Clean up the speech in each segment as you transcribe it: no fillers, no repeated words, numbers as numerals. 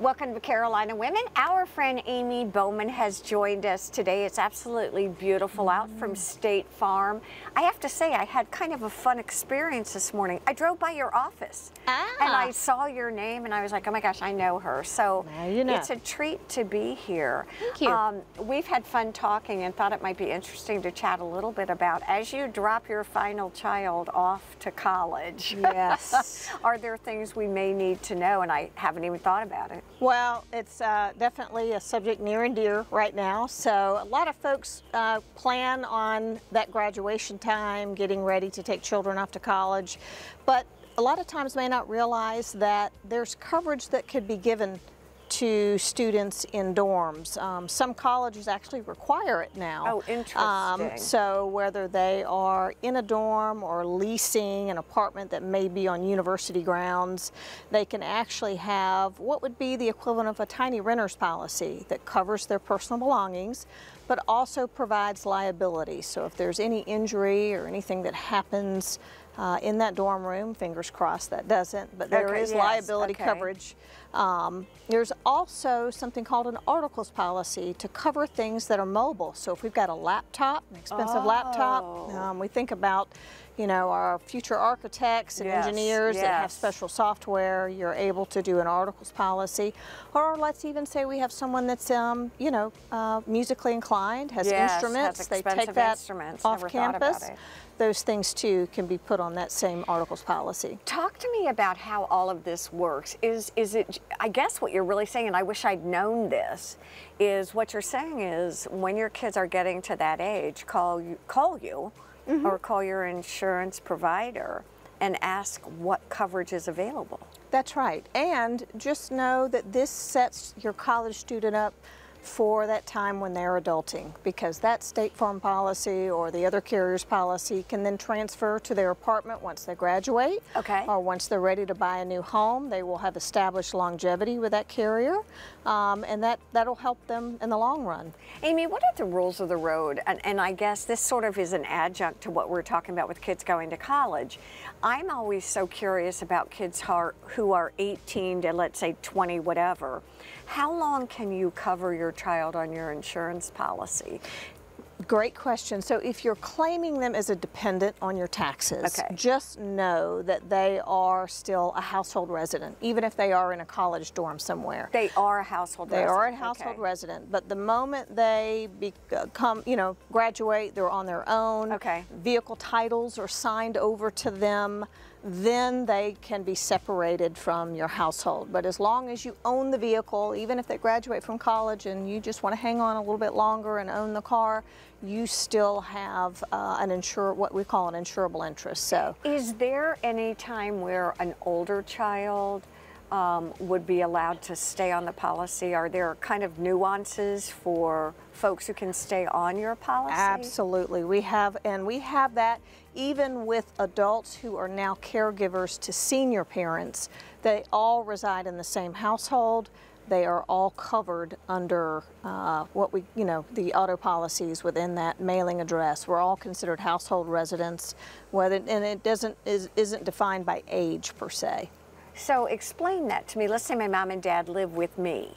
Welcome to Carolina Women. Our friend Amy Bowman has joined us today. It's absolutely beautiful out from State Farm. I have to say, I had kind of a fun experience this morning. I drove by your office and I saw your name and I was like, oh my gosh, I know her. So it's a treat to be here. Thank you. We've had fun talking and thought it might be interesting to chat a little bit about as you drop your final child off to college. Yes. Are there things we may need to know? And I haven't even thought about it. Well, it's definitely a subject near and dear right now. So a lot of folks plan on that graduation time, getting ready to take children off to college, but a lot of times may not realize that there's coverage that could be given to students in dorms. Some colleges actually require it now. Oh, interesting. So whether they are in a dorm or leasing an apartment that may be on university grounds, they can actually have what would be the equivalent of a tiny renter's policy that covers their personal belongings, but also provides liability. So if there's any injury or anything that happens in that dorm room, fingers crossed that doesn't, but there is liability coverage. There's also something called an articles policy to cover things that are mobile. So if we've got a laptop, an expensive laptop, we think about, you know, our future architects and engineers that have special software. You're able to do an articles policy. Or let's even say we have someone that's, you know, musically inclined, has instruments. They take that off campus. Those things too can be put on that same articles policy. Talk to me about how all of this works. Is it, I guess what you're really saying, and I wish I'd known this, is what you're saying is when your kids are getting to that age, call you or call your insurance provider and ask what coverage is available. That's right. And just know that this sets your college student up for that time when they're adulting, because that State Farm policy or the other carrier's policy can then transfer to their apartment once they graduate, or once they're ready to buy a new home. They will have established longevity with that carrier, and that'll help them in the long run. Amy, what are the rules of the road? And I guess this sort of is an adjunct to what we're talking about with kids going to college. I'm always so curious about kids who are 18 to, let's say, 20, whatever. How long can you cover your child on your insurance policy? Great question. So if you're claiming them as a dependent on your taxes, just know that they are still a household resident, even if they are in a college dorm somewhere. They are a household resident. They are a household resident, but the moment they become, you know, graduate, they're on their own, vehicle titles are signed over to them, then they can be separated from your household. But as long as you own the vehicle, even if they graduate from college and you just want to hang on a little bit longer and own the car, you still have what we call an insurable interest. So, is there any time where an older child would be allowed to stay on the policy? Are there kind of nuances for folks who can stay on your policy? Absolutely. We have that even with adults who are now caregivers to senior parents. They all reside in the same household. They are all covered under the auto policies within that mailing address. We're all considered household residents, and it isn't defined by age per se. So explain that to me. Let's say my mom and dad live with me.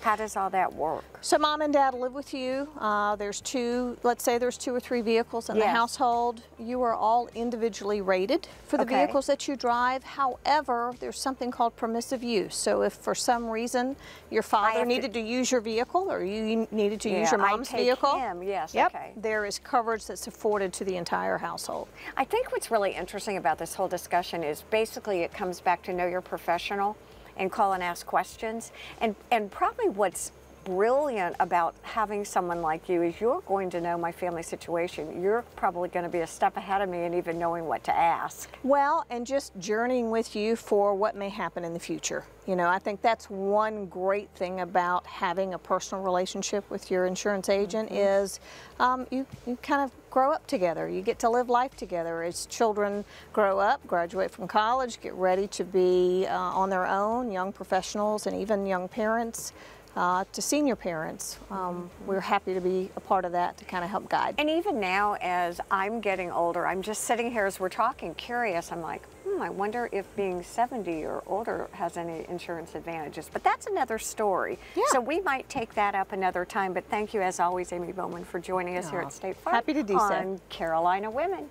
How does all that work? So mom and dad live with you. Let's say there's 2 or 3 vehicles in the household. You are all individually rated for the vehicles that you drive. However, there's something called permissive use. So if for some reason your father needed to use your vehicle, or you needed to use your mom's vehicle, there is coverage that's afforded to the entire household. I think what's really interesting about this whole discussion is basically it comes back to know your professional and call and ask questions. And probably what's brilliant about having someone like you is you're going to know my family situation. You're probably going to be a step ahead of me in even knowing what to ask. Well, and just journeying with you for what may happen in the future. You know, I think that's one great thing about having a personal relationship with your insurance agent is you kind of grow up together. You get to live life together as children grow up, graduate from college, get ready to be on their own, young professionals and even young parents. to senior parents. We're happy to be a part of that to kind of help guide. And even now, as I'm getting older, I'm just sitting here as we're talking, curious. I'm like, I wonder if being 70 or older has any insurance advantages. But that's another story. Yeah. So we might take that up another time. But thank you, as always, Amy Bowman, for joining us here at State Farm. Happy to do so. On Carolina Women.